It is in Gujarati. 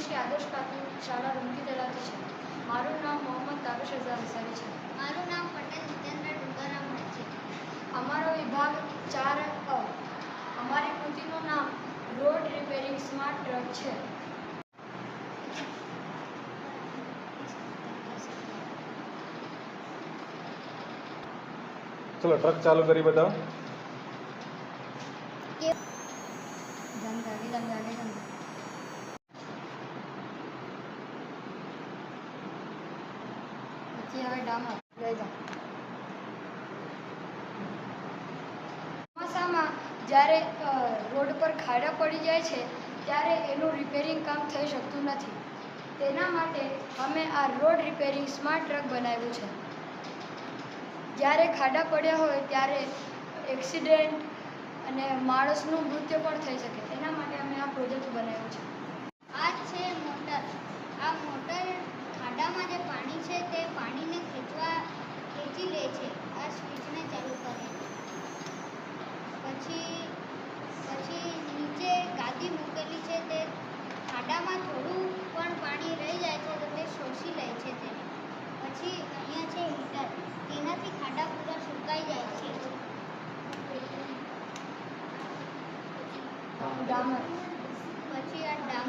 શ્રી આદર્શ પ્રાથમિક શાળા રૂમકી તળાવથી છે. મારું નામ મોહમ્મદ તાબેશ રઝા અંસારી છે. મારું નામ પટેલ જીતેન્દ્ર ડુંગરામ છે. અમારો વિભાગ 4A. અમારી કૃતિનું નામ રોડ રિપેરિંગ સ્માર્ટ ટ્રક છે. ચલો ટ્રક ચાલુ કરી બતાવો. પછી હવે ડામર લઈ જાઓ. ચોમાસામાં જ્યારે રોડ પર ખાડા પડી જાય છે ત્યારે એનું રિપેરિંગ કામ થઈ શકતું નથી. તેના માટે અમે આ રોડ રિપેરિંગ સ્માર્ટ ટ્રક બનાવ્યું છે. જ્યારે ખાડા પડ્યા હોય ત્યારે એક્સિડન્ટ અને માણસનું મૃત્યુ પણ થઈ શકે. એના માટે અમે આ પ્રોજેક્ટ બનાવ્યો છે. આ છે મોટર. આ મોટર ખાડામાં જે પાણી છે તે પાણીને ખેંચી લે છે. આ સ્વિચને ચાલુ કરે. પછી નીચે ગાદી મૂકેલી છે તે ખાડામાં થોડું પણ પાણી રહી જાય છે તો તે શોષી લે છે તેને. પછી અહીંયા છે હીટર. તેનાથી ખાડા પૂરા સુકાઈ જાય છે. ડામર. પછી આ ડામર